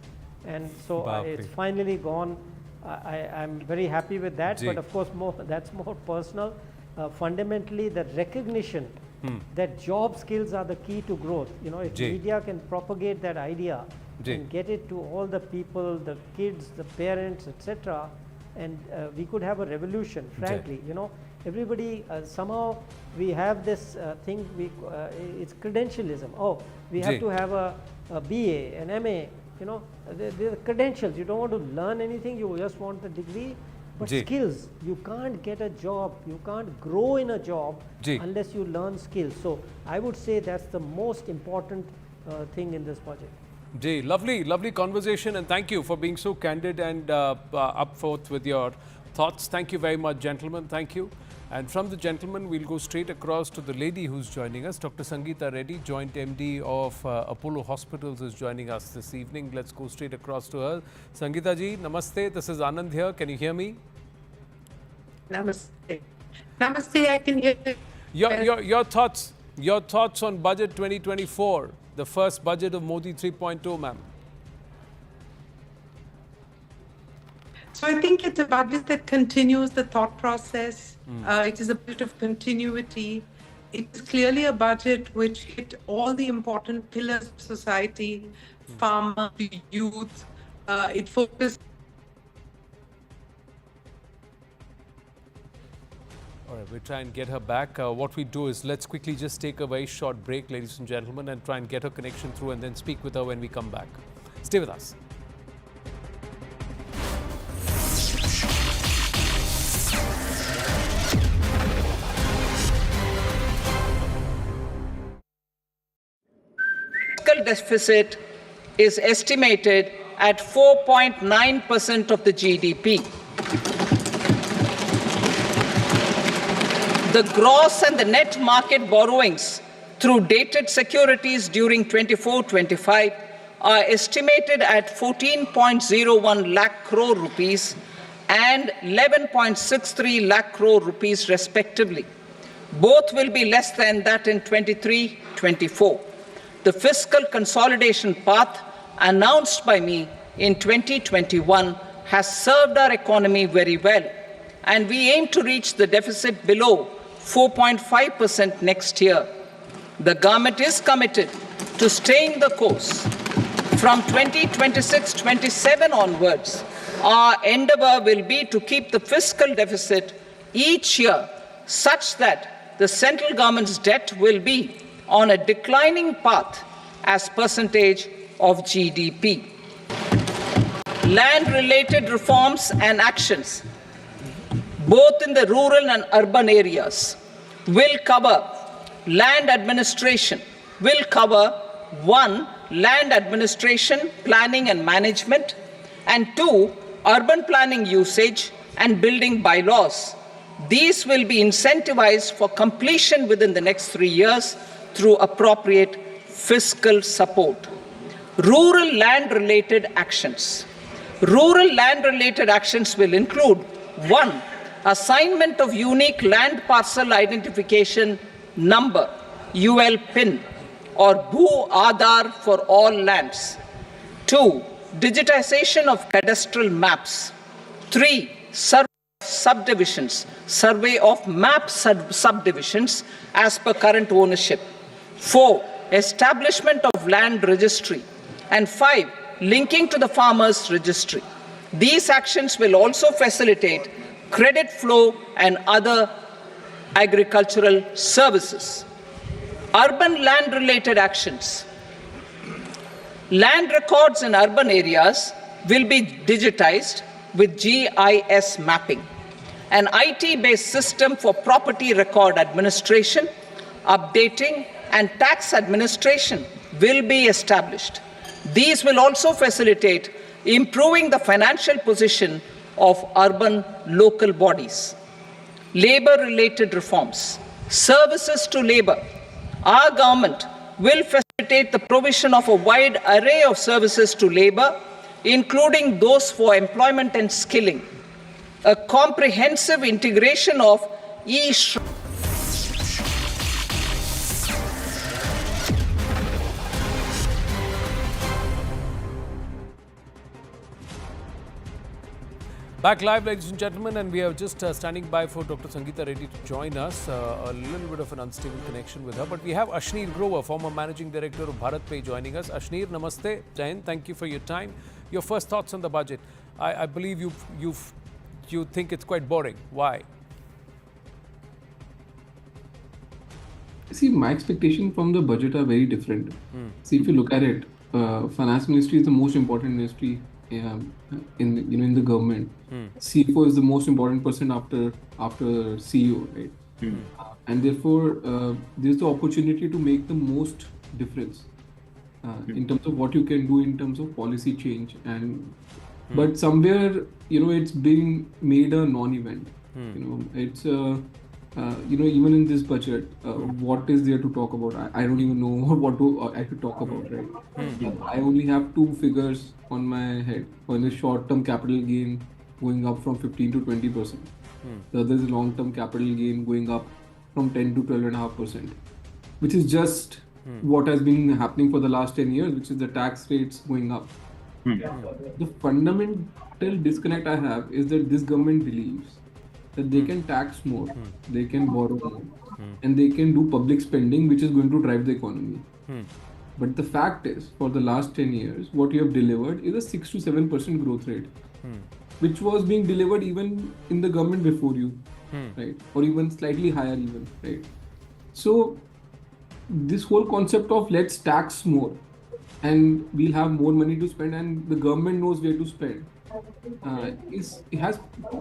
And so it's finally gone. I'm very happy with that. But of course, that's more personal. Fundamentally, the recognition that job skills are the key to growth. You know, if media can propagate that idea and get it to all the people, the kids, the parents, etc., and we could have a revolution, frankly. You know, everybody, somehow we have this thing, it's credentialism. Oh, we have to have a BA, an MA, you know, the credentials. You don't want to learn anything, you just want the degree. But skills, you can't get a job, you can't grow in a job unless you learn skills. So I would say that's the most important thing in this budget. Jay, lovely conversation, and thank you for being so candid and up forth with your thoughts. Thank you very much, gentlemen. Thank you. And from the gentleman, we'll go straight across to the lady who's joining us. Dr. Sangeeta Reddy, Joint MD of Apollo Hospitals, is joining us this evening. Let's go straight across to her. Sangeeta ji, namaste. This is Anand here. Can you hear me? Namaste. Namaste, I can hear you. Your thoughts on budget 2024, the first budget of Modi 3.0, ma'am. So I think it's a budget that continues the thought process. It is a bit of continuity. It is clearly a budget which hit all the important pillars of society, farmer, youth. It focused. All right, we'll try and get her back. What we do is let's quickly just take a very short break, ladies and gentlemen, and try and get her connection through and then speak with her when we come back. Stay with us. Fiscal deficit is estimated at 4.9% of the GDP. The gross and the net market borrowings through dated securities during 24-25 are estimated at 14.01 lakh crore rupees and 11.63 lakh crore rupees respectively. Both will be less than that in 23-24. The fiscal consolidation path announced by me in 2021 has served our economy very well, and we aim to reach the deficit below 4.5% next year. The government is committed to staying the course. From 2026-27 onwards, our endeavour will be to keep the fiscal deficit each year such that the central government's debt will be on a declining path as percentage of GDP. Land-related reforms and actions, both in the rural and urban areas, will cover land administration, will cover 1, land administration, planning and management, and 2, urban planning usage and building bylaws. These will be incentivized for completion within the next 3 years through appropriate fiscal support. Rural land-related actions. Rural land-related actions will include 1, assignment of unique land parcel identification number, UL PIN, or Bhu Aadhaar for all lands. 2, digitization of cadastral maps. 3, subdivisions, survey of map subdivisions as per current ownership. 4, establishment of land registry. And 5, linking to the farmers registry. These actions will also facilitate credit flow and other agricultural services. Urban land related actions. Land records in urban areas will be digitized with GIS mapping. An IT-based system for property record administration, updating, and tax administration will be established. These will also facilitate improving the financial position of urban local bodies. Labor-related reforms. Services to labor. Our government will facilitate the provision of a wide array of services to labor, including those for employment and skilling. A comprehensive integration of Back live, ladies and gentlemen, and we are just standing by for Dr. Sangeeta Reddy to join us. A little bit of an unstable connection with her, but we have Ashneer Grover, former Managing Director of Bharat Pay, joining us. Ashneer, namaste. Jain, thank you for your time. Your first thoughts on the budget. I believe you think it's quite boring. Why? See, my expectation from the budget are very different. See, if you look at it, finance ministry is the most important ministry in the government. CFO is the most important person after CEO, right? And therefore, there's the opportunity to make the most difference in terms of what you can do in terms of policy change. And but somewhere, it's being made a non-event. It's even in this budget, what is there to talk about? I don't even know what I should talk about, right? I only have two figures on my head. One is short-term capital gain going up from 15 to 20%. The other is long-term capital gain going up from 10 to 12.5%, which is just what has been happening for the last 10 years, which is the tax rates going up. The fundamental disconnect I have is that this government believes that they can tax more, they can borrow more, and they can do public spending, which is going to drive the economy. But the fact is, for the last 10 years, what you have delivered is a 6 to 7% growth rate, which was being delivered even in the government before you, right? Or even slightly higher even, right? So this whole concept of let's tax more and we'll have more money to spend and the government knows where to spend, it has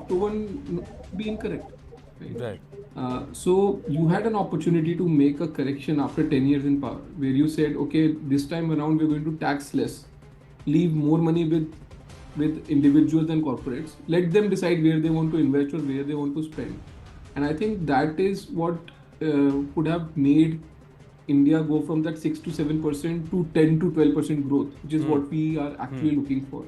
proven to be incorrect. Right. So you had an opportunity to make a correction after 10 years in power, where you said, okay, this time around we're going to tax less, leave more money with individuals and corporates, let them decide where they want to invest or where they want to spend. And I think that is what could have made India go from that 6 to 7% to 10 to 12% growth, which is what we are actually looking for.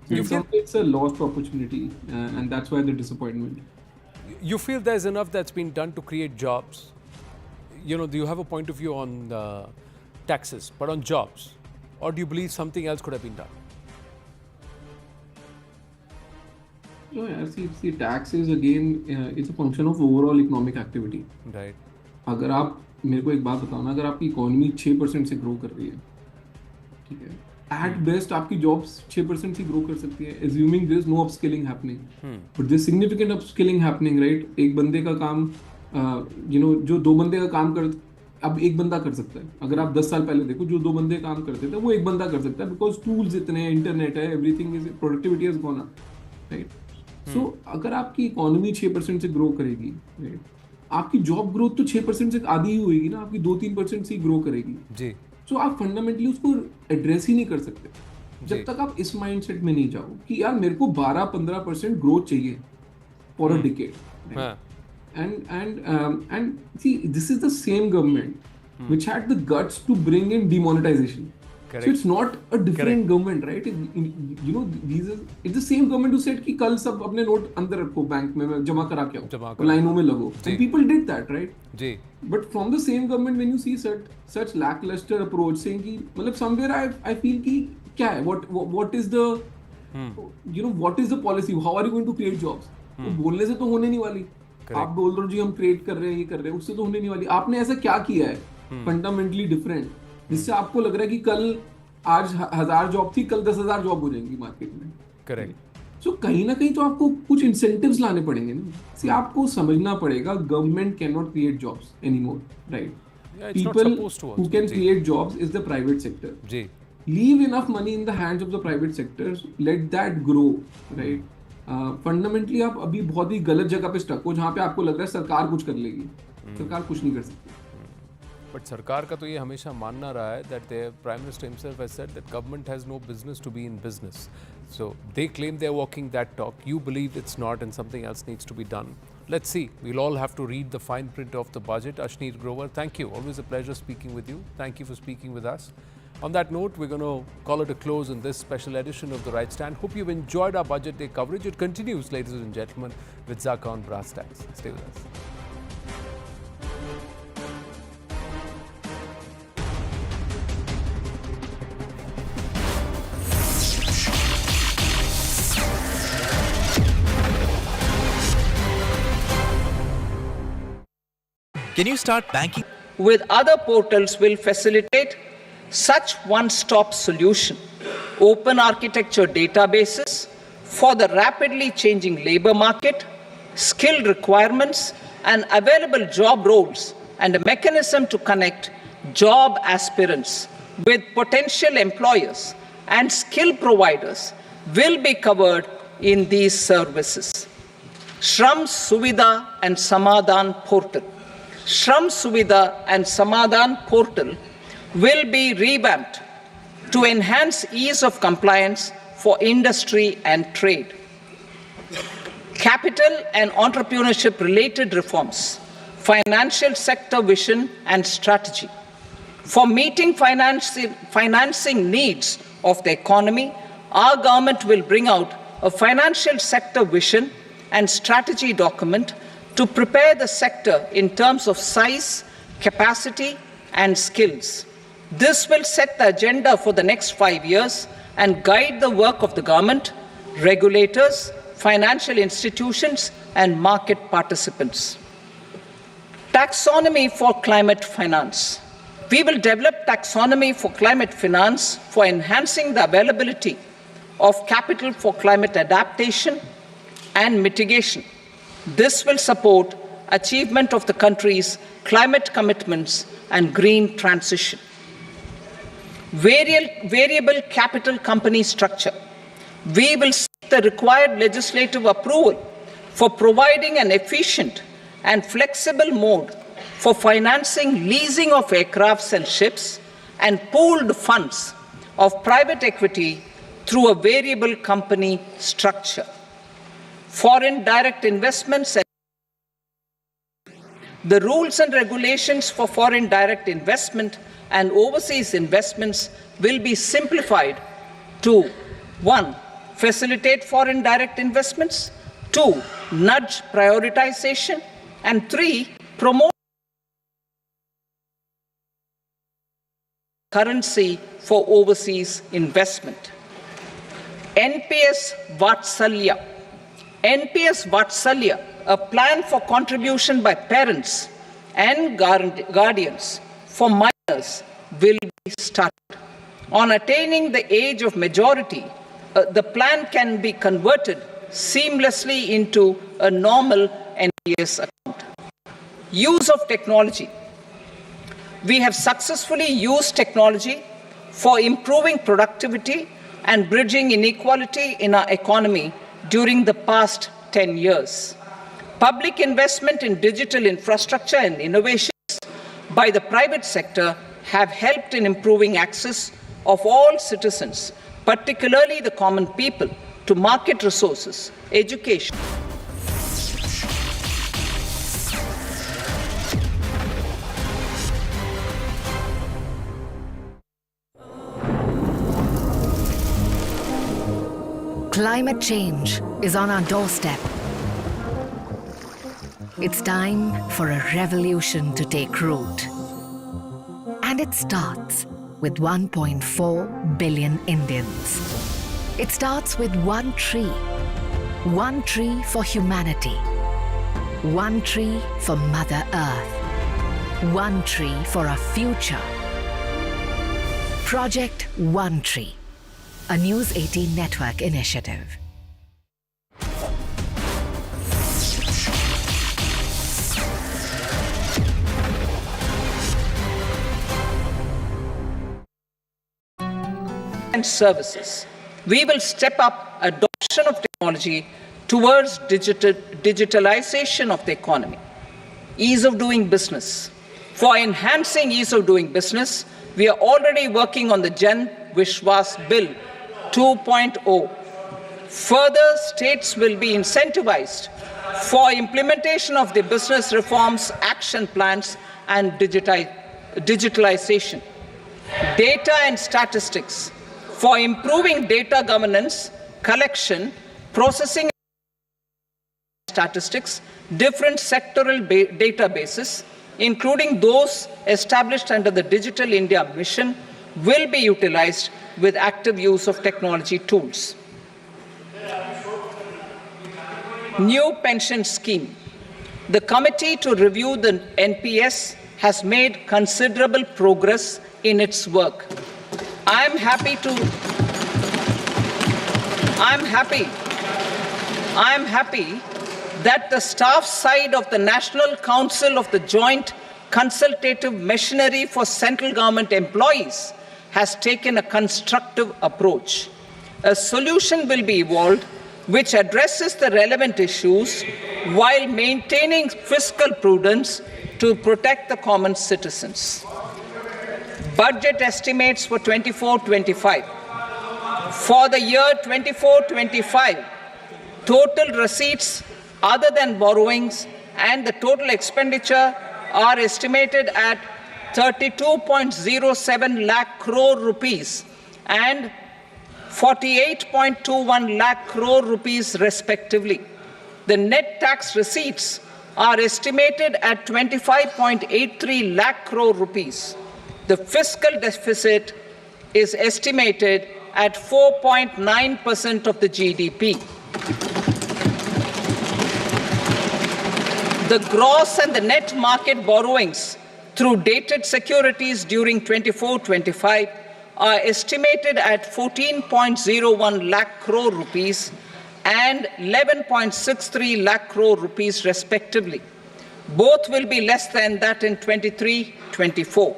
So it's a lost opportunity, and that's why the disappointment. You feel there's enough that's been done to create jobs? Do you have a point of view on taxes, but on jobs? Or do you believe something else could have been done? No, see, taxes again, it's a function of overall economic activity. Right. अगर आप मेरे को एक बात बताओ ना, अगर आपकी इकोनॉमी 6% से ग्रो कर रही है, ठीक है, at best आपकी jobs 6% से ग्रो कर सकती है, assuming there is no upskilling happening. But there is significant upskilling happening, right? एक बंदे का काम, जो दो बंदे का काम अब एक बंदा कर सकता है. अगर आप 10 साल पहले देखो, जो दो बंदे काम करते थे वो एक बंदा कर सकता है, because tools इतने हैं, इंटरनेट है, everything is, productivity has gone up, right? So अगर आपकी इकोनॉमी 6% से ग्रो करेगी, right? आपकी जॉब ग्रोथ तो 6% से आधी ही होगी ना, आपकी 2-3% से ग्रो करेगी जी. So आप फंडामेंटली उसको एड्रेस ही नहीं कर सकते जब तक आप इस माइंडसेट में नहीं जाओ कि यार मेरे को 12-15% ग्रोथ चाहिए for a decade. And see, this is the same government which had the guts to bring in demonetization. Correct. So it's not a different government, right? It's the same government who said कि कल सब अपने note अंदर रखो bank में, जमा करा के आओ, लाइनों में लगो. And people did that, right? Ji. But from the same government, when you see such lackluster approach, saying कि मतलब somewhere I feel कि क्या है? What is the what is the policy? How are you going to create jobs? तो बोलने से तो होने नहीं वाली. आप बोल रहे हो जी हम क्रिएट कर रहे हैं, ये कर रहे हैं, उससे तो होने नहीं वाली. आपने ऐसा क्या किया है फंडामेंटली डिफरेंट जिससे आपको लग रहा है कि कल आज 1000 जॉब थी, कल 10,000 जॉब हो जाएंगी मार्केट में? करेक्ट. सो कहीं ना कहीं तो आपको कुछ इंसेंटिव्स लाने पड़ेंगे ना. सी आपको समझना पड़ेगा government can not create jobs anymore, right? People who can create jobs is the private sector. जी. Leave enough money in the hands of the private sector, let that grow, right? Fundamentally आप अभी बहुत ही गलत जगह पे stuck हो जहाँ पे आपको लग रहा है सरकार कुछ कर लेगी. सरकार कुछ नहीं कर सकती. बट सरकार का तो ये हमेशा मानना रहा है that the Prime Minister himself has said that government has no business to be in business. So they claim they're walking that talk. You believe it's not and something else needs to be done. Let's see. We'll all have to read the fine print of the budget. Ashneer Grover, thank you. Always a pleasure speaking with you. Thank you for speaking with us. On that note, we're going to call it a close in this special edition of The Right Stand. Hope you've enjoyed our Budget Day coverage. It continues, ladies and gentlemen, with Zaka on Brass Tacks. Stay with us. Can you start banking? With other portals will facilitate such one-stop solution. Open architecture databases for the rapidly changing labor market, skill requirements and available job roles, and a mechanism to connect job aspirants with potential employers and skill providers will be covered in these services. Shram Suvidha and Samadhan portal. Shram Suvidha and Samadhan portal will be revamped to enhance ease of compliance for industry and trade. Capital and entrepreneurship related reforms financial sector vision and strategy. For meeting financing needs of the economy, our government will bring out a financial sector vision and strategy document to prepare the sector in terms of size, capacity, and skills. This will set the agenda for the next 5 years and guide the work of the government, regulators, financial institutions, and market participants. Taxonomy for climate finance. We will develop taxonomy for climate finance for enhancing the availability of capital for climate adaptation and mitigation. This will support achievement of the country's climate commitments and green transition. Variable capital company structure. We will seek the required legislative approval for providing an efficient and flexible mode for financing leasing of aircrafts and ships and pooled funds of private equity through a variable company structure. Foreign direct investments. The rules and regulations for foreign direct investment and overseas investments will be simplified to 1. Facilitate foreign direct investments, 2. Nudge prioritization, and 3. Promote currency for overseas investment. NPS Vatsalya. NPS Vatsalya, a plan for contribution by parents and guardians for minors, will be started. On attaining the age of majority, the plan can be converted seamlessly into a normal NPS account. Use of technology. We have successfully used technology for improving productivity and bridging inequality in our economy during the past 10 years. Public investment in digital infrastructure and innovations by the private sector have helped in improving access of all citizens, particularly the common people, to market resources, education. Climate change is on our doorstep. It's time for a revolution to take root. And it starts with 1.4 billion Indians. It starts with one tree for humanity, one tree for Mother Earth, one tree for a future. Project One Tree, a News 18 network initiative. And services. We will step up adoption of technology towards digitalization of the economy. Ease of doing business. For enhancing ease of doing business, we are already working on the Jan Vishwas Bill 2.0. Further, states will be incentivized for implementation of the business reforms, action plans, and digitalization. Data and statistics. For improving data governance, collection, processing statistics, different sectoral databases, including those established under the Digital India Mission, will be utilized with active use of technology tools. New pension scheme. The committee to review the NPS has made considerable progress in its work. I'm happy that the staff side of the National Council of the Joint Consultative Machinery for Central Government Employees has taken a constructive approach. A solution will be evolved which addresses the relevant issues while maintaining fiscal prudence to protect the common citizens. Budget estimates for 24-25. For the year 24-25, total receipts other than borrowings and the total expenditure are estimated at 32.07 lakh crore rupees and 48.21 lakh crore rupees respectively. The net tax receipts are estimated at 25.83 lakh crore rupees. The fiscal deficit is estimated at 4.9% of the GDP. The gross and the net market borrowings through dated securities during 24-25 are estimated at 14.01 lakh crore rupees and 11.63 lakh crore rupees respectively. Both will be less than that in 23-24.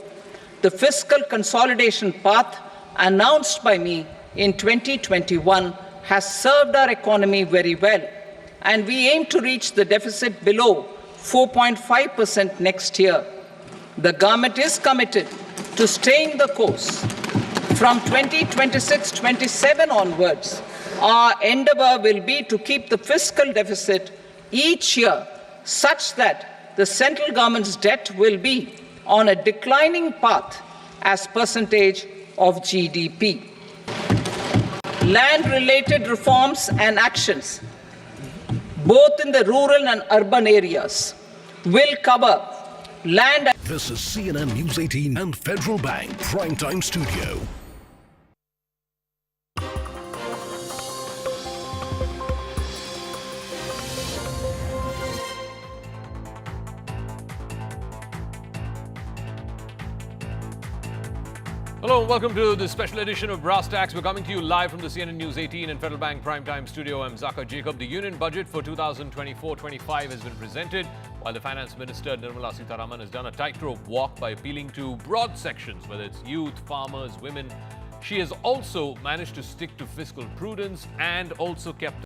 The fiscal consolidation path announced by me in 2021 has served our economy very well, and we aim to reach the deficit below 4.5% next year. The government is committed to staying the course. From 2026-27 onwards, our endeavor will be to keep the fiscal deficit each year such that the central government's debt will be on a declining path as percentage of GDP. Land-related reforms and actions, both in the rural and urban areas, will cover land. This is CNN News 18 and Federal Bank Primetime Studio. Hello, welcome to the special edition of Brass Tacks. We're coming to you live from the CNN News 18 and Federal Bank Primetime Studio. I'm Zaka Jacob. The Union Budget for 2024-25 has been presented, while the Finance Minister Nirmala Sitharaman has done a tightrope walk by appealing to broad sections, whether it's youth, farmers, women. She has also managed to stick to fiscal prudence and also kept